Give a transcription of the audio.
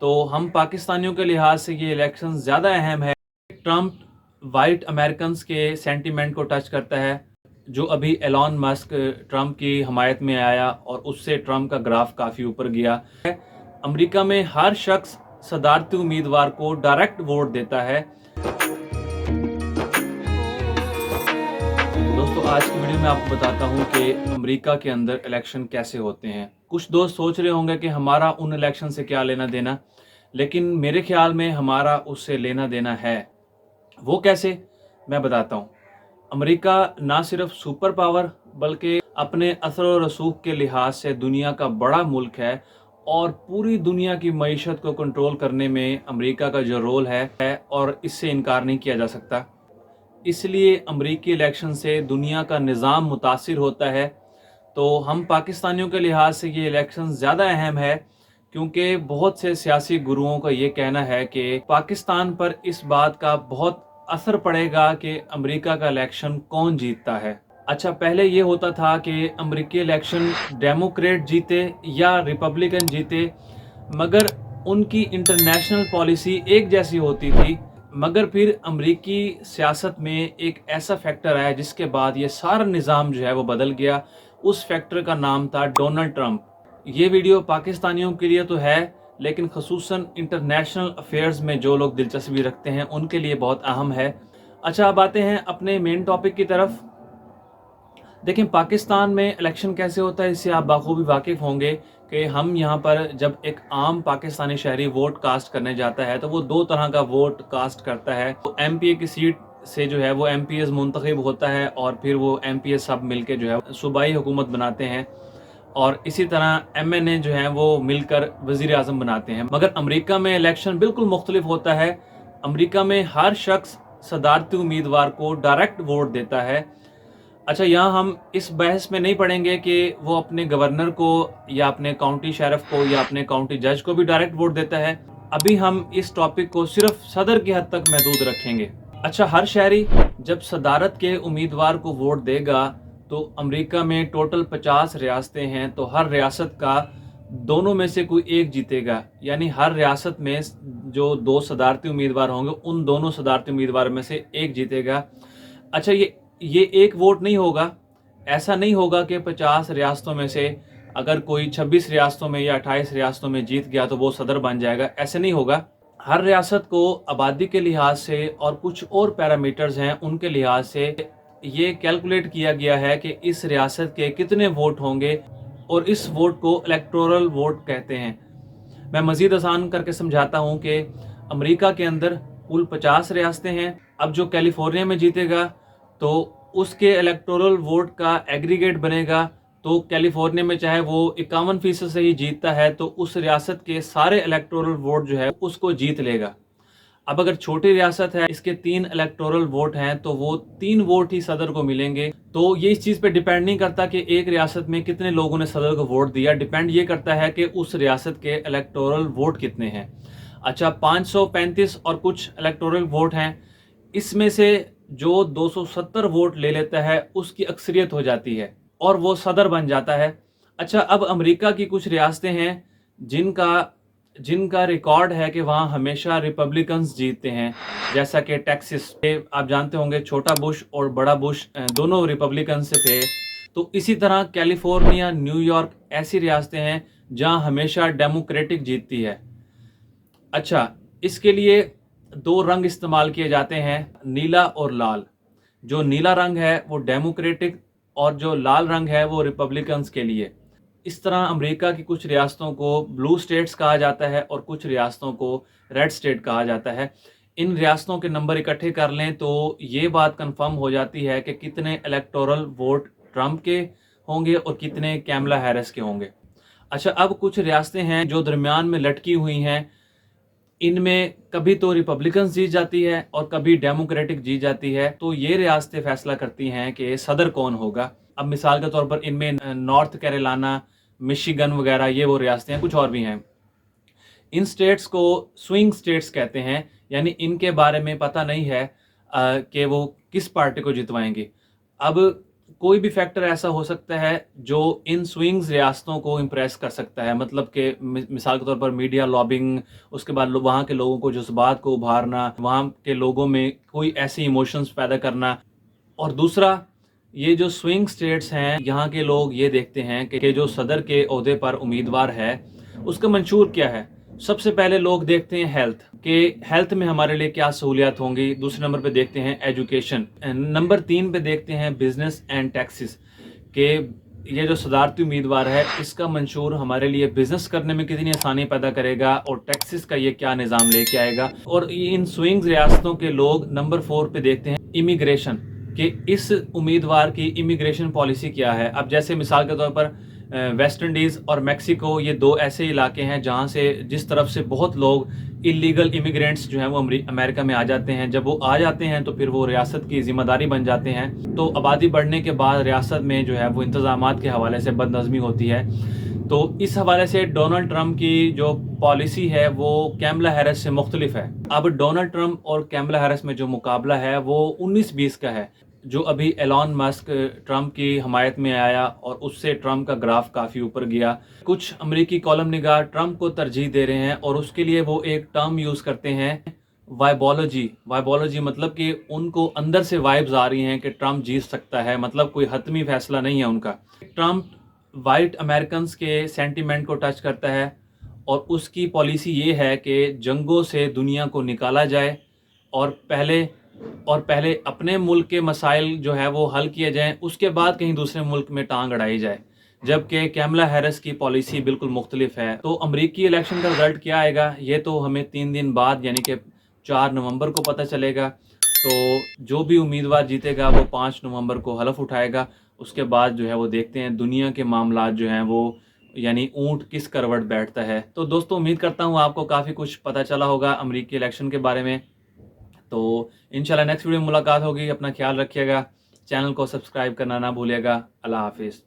تو हम पाकिस्तानियों के लिहाज से ये इलेक्शन ज़्यादा अहम है। ट्रम्प वाइट अमेरिकन्स के सेंटीमेंट को टच करता है, जो अभी एलॉन मस्क ट्रम्प की हमायत में आया और उससे ट्रम्प का ग्राफ काफ़ी ऊपर गया है। अमेरिका में हर शख्स सदारती उम्मीदवार को डायरेक्ट वोट देता है। दोस्तों, आज की वीडियो में आपको बताता हूं कि अमेरिका के अंदर इलेक्शन कैसे होते हैं। कुछ दोस्त सोच रहे होंगे कि हमारा उन इलेक्शन से क्या लेना देना, लेकिन मेरे ख्याल में हमारा उससे लेना देना है। वो कैसे, मैं बताता हूं। अमेरिका ना सिर्फ सुपर पावर बल्कि अपने असर और रसूख के लिहाज से दुनिया का बड़ा मुल्क है, और पूरी दुनिया की मईशत को कंट्रोल करने में अमेरिका का जो रोल है और इससे इनकार नहीं किया जा सकता। इसलिए अमेरिकी इलेक्शन से दुनिया का निज़ाम मुतासिर होता है। तो हम पाकिस्तानियों के लिहाज से ये इलेक्शन ज़्यादा अहम है, क्योंकि बहुत से सियासी गुरुओं का ये कहना है कि पाकिस्तान पर इस बात का बहुत असर पड़ेगा कि अमेरिका का इलेक्शन कौन जीतता है। अच्छा, पहले ये होता था कि अमेरिकी इलेक्शन डेमोक्रेट जीते या रिपब्लिकन जीते, मगर उनकी इंटरनेशनल पॉलिसी एक जैसी होती थी। मगर फिर अमेरिकी सियासत में एक ऐसा फैक्टर आया जिसके बाद ये सारा निज़ाम जो है वो बदल गया। उस फैक्टर का नाम था डोनाल्ड ट्रंप। ये वीडियो पाकिस्तानियों के लिए तो है, लेकिन खसूसन इंटरनेशनल अफेयर्स में जो लोग दिलचस्पी रखते हैं उनके लिए बहुत अहम है। अच्छा, अब आते हैं अपने मेन टॉपिक की तरफ। देखें, पाकिस्तान में इलेक्शन कैसे होता है इससे आप बाखूबी वाकिफ़ होंगे कि हम यहाँ पर जब एक आम पाकिस्तानी शहरी वोट कास्ट करने जाता है तो वो दो तरह का वोट कास्ट करता है। तो एमपीए की सीट से जो है वो एमपीएस मुंतखब होता है, और फिर वो एमपीएस सब मिलके जो है सूबाई हुकूमत बनाते हैं, और इसी तरह एमएनए जो है वो मिलकर वज़ीर आज़म बनाते हैं। मगर अमेरिका में इलेक्शन बिल्कुल मुख्तलिफ होता है। अमेरिका में हर शख्स सदारती उम्मीदवार को डायरेक्ट वोट देता है। अच्छा, यहाँ हम इस बहस में नहीं पढ़ेंगे कि वो अपने गवर्नर को या अपने काउंटी शेरिफ को या अपने काउंटी जज को भी डायरेक्ट वोट देता है। अभी हम इस टॉपिक को सिर्फ सदर की हद तक महदूद रखेंगे। अच्छा, हर शहरी जब सदारत के उम्मीदवार को वोट देगा तो अमेरिका में टोटल 50 रियासतें हैं, तो हर रियासत का दोनों में से कोई एक जीतेगा। यानी हर रियासत में जो दो सदारती उम्मीदवार होंगे उन दोनों सदारती उम्मीदवार में से एक जीतेगा। अच्छा, ये एक वोट नहीं होगा। ऐसा नहीं होगा कि 50 रियासतों में से अगर कोई 26 रियासतों में या 28 रियासतों में जीत गया तो वो सदर बन जाएगा। ऐसे नहीं होगा। हर रियासत को आबादी के लिहाज से और कुछ और पैरामीटर्स हैं उनके लिहाज से ये कैलकुलेट किया गया है कि इस रियासत के कितने वोट होंगे, और इस वोट को इलेक्टोरल वोट कहते हैं। मैं मज़ीद आसान करके समझाता हूँ कि अमेरिका के अंदर कुल 50 रियासतें हैं। अब जो कैलिफोर्निया में जीतेगा तो उसके इलेक्टोरल वोट का एग्रीगेट बनेगा। तो कैलिफोर्निया में चाहे वो 51% से ही जीतता है तो उस रियासत के सारे इलेक्टोरल वोट जो है उसको जीत लेगा। अब अगर छोटी रियासत है, इसके 3 इलेक्टोरल वोट हैं, तो वो 3 वोट ही सदर को मिलेंगे। तो ये इस चीज़ पे डिपेंड नहीं करता कि एक रियासत में कितने लोगों ने सदर को वोट दिया, डिपेंड ये करता है कि उस रियासत के इलेक्टोरल वोट कितने हैं। अच्छा, 535 और कुछ इलेक्टोरल वोट हैं। इसमें से जो 270 वोट ले लेता है उसकी अक्सरियत हो जाती है और वो सदर बन जाता है। अच्छा, अब अमेरिका की कुछ रियासतें हैं जिनका रिकॉर्ड है कि वहाँ हमेशा रिपब्लिकन्स जीतते हैं, जैसा कि टेक्सास पे आप जानते होंगे छोटा बुश और बड़ा बुश दोनों रिपब्लिकन से थे। तो इसी तरह कैलिफोर्निया, न्यूयॉर्क ऐसी रियासतें हैं जहाँ हमेशा डेमोक्रेटिक जीतती है। अच्छा, इसके लिए 2 रंग इस्तेमाल किए जाते हैं, नीला और लाल। जो नीला रंग है वो डेमोक्रेटिक और जो लाल रंग है वो रिपब्लिकन्स के लिए। इस तरह अमेरिका की कुछ रियासतों को ब्लू स्टेट्स कहा जाता है और कुछ रियासतों को रेड स्टेट कहा जाता है। इन रियासतों के नंबर इकट्ठे कर लें तो ये बात कंफर्म हो जाती है कि कितने इलेक्टोरल वोट ट्रंप के होंगे और कितने कैमला हैरिस के होंगे। अच्छा, अब कुछ रियासतें हैं जो दरमियान में लटकी हुई हैं। इनमें कभी तो रिपब्लिकन्स जीत जाती है और कभी डेमोक्रेटिक जीत जाती है। तो ये रियासतें फैसला करती हैं कि सदर कौन होगा। अब मिसाल के तौर पर इनमें नॉर्थ कैरोलिना, मिशिगन वगैरह ये वो रियासतें हैं, कुछ और भी हैं। इन स्टेट्स को स्विंग स्टेट्स कहते हैं, यानी इनके बारे में पता नहीं है कि वो किस पार्टी को जितवाएंगे। अब कोई भी फैक्टर ऐसा हो सकता है जो इन स्विंग्स रियासतों को इम्प्रेस कर सकता है, मतलब कि मिसाल के तौर पर मीडिया लॉबिंग, उसके बाद वहाँ के लोगों को जज्बात को उभारना, वहाँ के लोगों में कोई ऐसी इमोशंस पैदा करना। और दूसरा, ये जो स्विंग स्टेट्स हैं, यहाँ के लोग ये देखते हैं कि जो सदर के ओहदे पर उम्मीदवार है उसका मंशूर क्या है। सबसे पहले लोग देखते हैं हेल्थ, कि हेल्थ में हमारे लिए क्या सहूलियात होंगी। दूसरे नंबर पे देखते हैं एजुकेशन। नंबर 3 पे देखते हैं बिजनेस एंड टैक्सेस, कि ये जो सदारती उम्मीदवार है इसका मंशूर हमारे लिए बिजनेस करने में कितनी आसानी पैदा करेगा और टैक्सेस का ये क्या निज़ाम लेके आएगा। और इन स्विंग रियासतों के लोग नंबर 4 पे देखते हैं इमिग्रेशन, कि इस उम्मीदवार की इमिग्रेशन पॉलिसी क्या है। अब जैसे मिसाल के तौर पर वेस्ट इंडीज़ और मेक्सिको, ये 2 ऐसे इलाके हैं जहाँ से जिस तरफ से बहुत लोग इलीगल इमिग्रेंट्स जो हैं वो अमेरिका में आ जाते हैं। जब वो आ जाते हैं तो फिर वो रियासत की ज़िम्मेदारी बन जाते हैं। तो आबादी बढ़ने के बाद रियासत में जो है वो इंतज़ामात के हवाले से बदनज़मी होती है। तो इस हवाले से डोनाल्ड ट्रंप की जो पॉलिसी है वो कैमला हैरिस से मुख्तलिफ है। अब डोनाल्ड ट्रंप और कैमला हैरिस में जो मुकाबला है वो 19-20 का है। जो अभी एलॉन मस्क ट्रंप की हमायत में आया और उससे ट्रंप का ग्राफ काफ़ी ऊपर गया। कुछ अमेरिकी कॉलम निगार ट्रंप को तरजीह दे रहे हैं और उसके लिए वो एक टर्म यूज़ करते हैं, वाइबोलॉजी। मतलब कि उनको अंदर से वाइब्स आ रही हैं कि ट्रंप जीत सकता है, मतलब कोई हतमी फैसला नहीं है उनका। ट्रंप वाइट अमेरिकन्स के सेंटिमेंट को टच करता है और उसकी पॉलिसी ये है कि जंगों से दुनिया को निकाला जाए और पहले अपने मुल्क के मसाइल जो है वो हल किए जाएं, उसके बाद कहीं दूसरे मुल्क में टांग अड़ाई जाए। जबकि कैमला हैरिस की पॉलिसी बिल्कुल मुख्तलिफ है। तो अमरीकी इलेक्शन का रिजल्ट क्या आएगा ये तो हमें 3 दिन बाद यानी कि 4 नवंबर को पता चलेगा। तो जो भी उम्मीदवार जीतेगा वो 5 नवंबर को हलफ उठाएगा। उसके बाद जो है वो देखते हैं दुनिया के मामलात जो हैं वो, यानी ऊंट किस करवट बैठता है। तो दोस्तों, उम्मीद करता हूँ आपको काफ़ी कुछ पता चला होगा अमरीकी इलेक्शन के बारे में। तो इंशाल्लाह नेक्स्ट वीडियो में मुलाकात होगी। अपना ख्याल रखिएगा, चैनल को सब्सक्राइब करना ना भूलिएगा। अल्लाह हाफिज़।